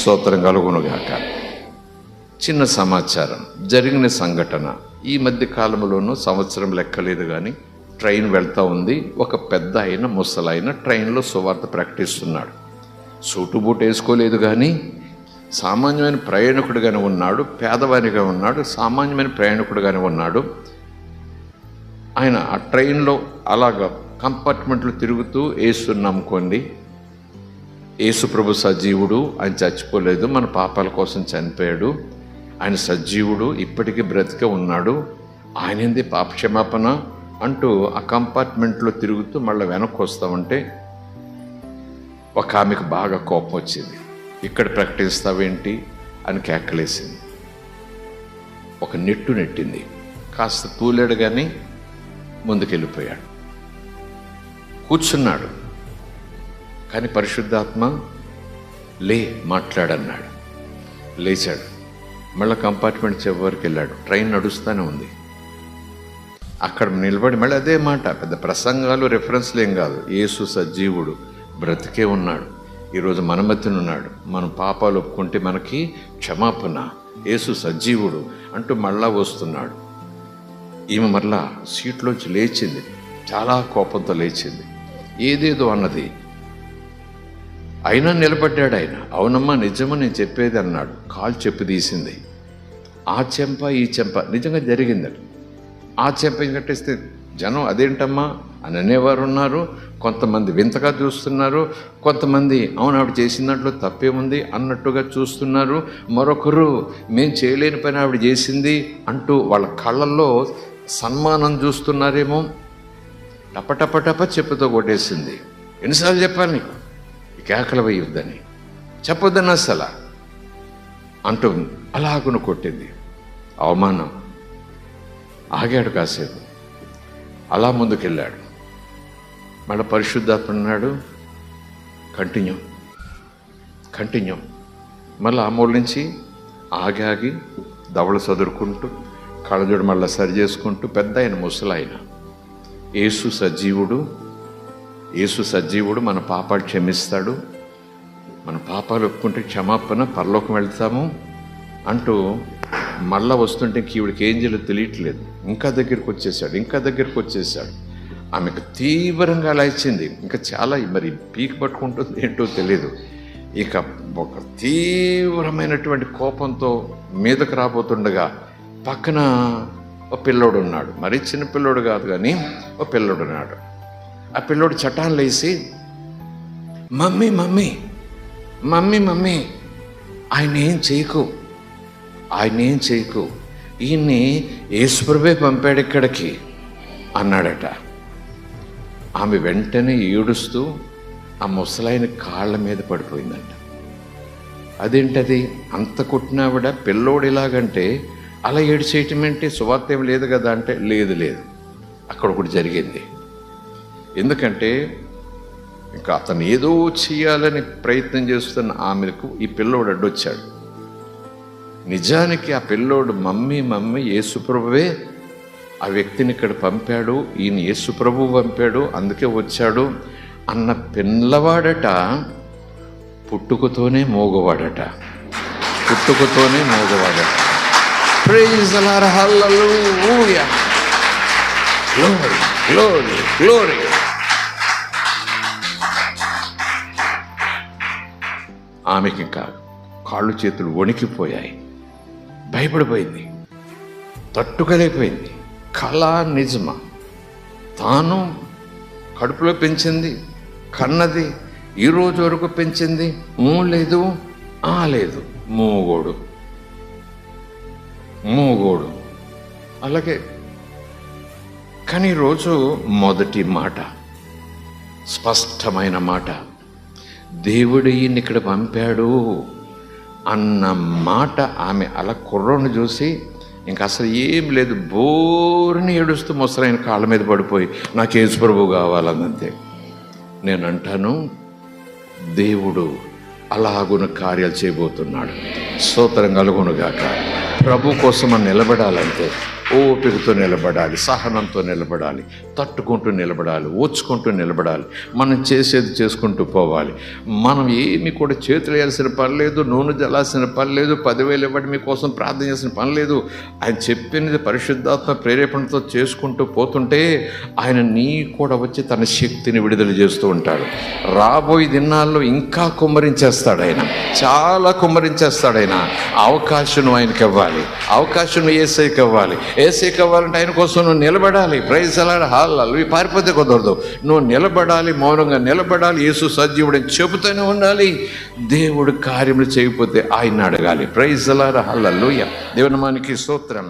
స్తోత్రం కలుగునుగాక. చిన్న సమాచారం, జరిగిన సంఘటన. ఈ మధ్య కాలంలోనూ సంవత్సరం లెక్కలేదు కానీ ట్రైన్ వెళ్తూ ఉంది. ఒక పెద్ద అయిన ముసలైన ట్రైన్లో సువార్త ప్రకటిస్తున్నాడు. సూటు బూటు వేసుకోలేదు కానీ సామాన్యమైన ప్రయాణికుడుగానే ఉన్నాడు, పేదవానిగా ఉన్నాడు, సామాన్యమైన ప్రయాణికుడుగానే ఉన్నాడు. ఆయన ఆ ట్రైన్లో అలాగా కంపార్ట్మెంట్లో తిరుగుతూ యేసుని నమ్ముకోండి, యేసు ప్రభు సజీవుడు, ఆయన చచ్చిపోలేదు, మన పాపాల కోసం చనిపోయాడు, ఆయన సజీవుడు, ఇప్పటికీ బ్రతికే ఉన్నాడు, ఆయనంది పాపక్షమాపణ అంటూ ఆ కంపార్ట్మెంట్లో తిరుగుతూ మళ్ళీ వెనక్కి వస్తామంటే ఒక ఆమెకు బాగా కోపం వచ్చింది. ఇక్కడ ప్రకటిస్తావేంటి అని కేకలేసింది. ఒక నెట్టు నెట్టింది. కాస్త తూలాడు కానీ ముందుకెళ్ళిపోయాడు. కూర్చున్నాడు. కానీ పరిశుద్ధాత్మ లే మాట్లాడన్నాడు. లేచాడు. మళ్ళీ కంపార్ట్మెంట్ చివరికి వెళ్ళాడు. ట్రైన్ నడుస్తూనే ఉంది. అక్కడ నిలబడి మళ్ళీ అదే మాట. పెద్ద ప్రసంగాలు రెఫరెన్స్లు ఏం కాదు. యేసు సజీవుడు, బ్రతికే ఉన్నాడు, ఈరోజు మన మధ్యన ఉన్నాడు, మన పాపాలు ఒప్పుకుంటే మనకి క్షమాపణ, యేసు సజీవుడు అంటూ మళ్ళా వస్తున్నాడు. ఈమె మరలా సీట్లోంచి లేచింది. చాలా కోపంతో లేచింది. ఏదేదో అన్నది. అయినా నిలబడ్డాడు ఆయన. అవునమ్మా నిజమా నేను చెప్పేది అన్నాడు. కాలు చెప్పు తీసింది. ఆ చెంప ఈ చెంప నిజంగా జరిగిందట. ఆ చెంప కట్టేస్తే జనం అదేంటమ్మా అని అనేవారు ఉన్నారు. కొంతమంది వింతగా చూస్తున్నారు. కొంతమంది అవును ఆవిడ చేసిన దాంట్లో తప్పేముంది అన్నట్టుగా చూస్తున్నారు. మరొకరు మేము చేయలేని పని ఆవిడ చేసింది అంటూ వాళ్ళ కళ్ళల్లో సన్మానం చూస్తున్నారేమో. టపటపటప చెప్పుతో కొట్టేసింది. ఎన్నిసార్లు చెప్పాలి నీకు ఈ కేకలు వేయొద్దని, చెప్పొద్దని అసలు అంటూ అలాగును కొట్టింది. అవమానం. ఆగాడు కాసేపు. అలా ముందుకెళ్ళాడు. మళ్ళీ పరిశుద్ధాత్మ అన్నాడు కంటిన్యూ. మళ్ళీ ఆ మూల నుంచి ఆగి దవడలు చదురుకుంటూ కళ్ళజోడు మళ్ళీ సరి చేసుకుంటూ పెద్ద ఆయన ముసలాయన. యేసు సజీవుడు, మన పాపాలు క్షమిస్తాడు, మన పాపాలు ఒప్పుకుంటే క్షమాపణ, పరలోకం వెళ్తాము అంటూ మళ్ళా వస్తుంటే ఈవిడికి ఏం చేయాలో తెలియట్లేదు. ఇంకా దగ్గరికి వచ్చేసాడు. ఆమెకు తీవ్రంగా లాయించింది. ఇంకా చాలా మరి పీక్ పట్టుకుంటుంది ఏంటో తెలియదు. ఇక ఒక తీవ్రమైనటువంటి కోపంతో మీదకు రాబోతుండగా పక్కన ఒక పిల్లోడు ఉన్నాడు. మరీ చిన్న పిల్లోడు కాదు కానీ ఒక పిల్లోడు ఉన్నాడు. ఆ పిల్లోడు చటాన్ లేసి మమ్మీ ఆయన ఏం చేయకు, ఈయన్ని యేసుప్రభువే పంపాడు ఇక్కడికి అన్నాడట. ఆమె వెంటనే ఏడుస్తూ ఆ ముసలాయన కాళ్ళ మీద పడిపోయిందంట. అదేంటది అంత కొట్టినావిడ పిల్లోడు ఇలాగంటే అలా ఏడ్చేయటం ఏంటి, సువార్త ఏం లేదు కదా అంటే లేదు అక్కడ ఒకటి జరిగింది. ఎందుకంటే ఇంకా అతను ఏదో చేయాలని ప్రయత్నం చేస్తున్న ఆమెకు ఈ పిల్లోడు అడ్డొచ్చాడు. నిజానికి ఆ పిల్లోడు మమ్మీ యేసుప్రభువే ఆ వ్యక్తిని ఇక్కడ పంపాడు, ఈయన యేసుప్రభు పంపాడు అందుకే వచ్చాడు అన్న పిల్లవాడట పుట్టుకతోనే మోగవాడట. Praise the lord, hallelujah, glory. ఆమెకి ఇంకా కాళ్ళు చేతులు వణికిపోయాయి. భయపడిపోయింది, తట్టుకోలేకపోయింది. కళ నిజమా? తాను కడుపులో పెంచింది, కన్నది, ఈరోజు వరకు పెంచింది, లేదు మూగోడు అలాగే. కానీ ఈరోజు మొదటి మాట, స్పష్టమైన మాట, దేవుడు ఈయన్ని ఇక్కడ పంపాడు అన్న మాట. ఆమె అలా కుర్రోని చూసి ఇంకా అసలు ఏం లేదు, బోరుని ఏడుస్తూ ముసలైన కాళ్ళ మీద పడిపోయి నాకు యేసు ప్రభువు కావాలన్నంతే. నేను అంటాను దేవుడు అలాగున కార్యాలు చేయబోతున్నాడు. స్తోత్రం కలుగునుగాక. ప్రభు కోసం మనం నిలబడాలంటే ఓపికతో నిలబడాలి, సహనంతో నిలబడాలి, తట్టుకుంటూ నిలబడాలి, ఓర్చుకుంటూ నిలబడాలి. మనం చేసేది చేసుకుంటూ పోవాలి. మనం ఏమి కూడా చేతులు వేయాల్సిన పని లేదు, నూనె జల్లాల్సిన పని లేదు, 10,000 ఇవ్వడం మీకోసం ప్రార్థన చేసిన పని లేదు. ఆయన చెప్పినది పరిశుద్ధాత్మ ప్రేరేపణతో చేసుకుంటూ పోతుంటే ఆయన నీ కూడా వచ్చి తన శక్తిని విడుదల చేస్తూ ఉంటాడు. రాబోయే దినాల్లో ఇంకా కుమ్మరించేస్తాడు ఆయన, చాలా కుమ్మరించేస్తాడు ఆయన. అవకాశం ఆయనకి ఇవ్వాలి, అవకాశం యేసయ్యకి ఇవ్వాలి. యేసయ్యకి ఇవ్వాలంటే ఆయన కోసం నువ్వు నిలబడాలి. ప్రైజ్ అలాడ్ హల్లెలూయా. పారిపోతే కుదరదు, నువ్వు నిలబడాలి, మౌనంగా నిలబడాలి. యేసు సజీవుడని చెబుతూనే ఉండాలి. దేవుడు కార్యములు చేయకపోతే ఆయన అడగాలి. ప్రైజ్ అలాడ్ హల్లెలూయా. దేవుని నామానికి స్తోత్రం.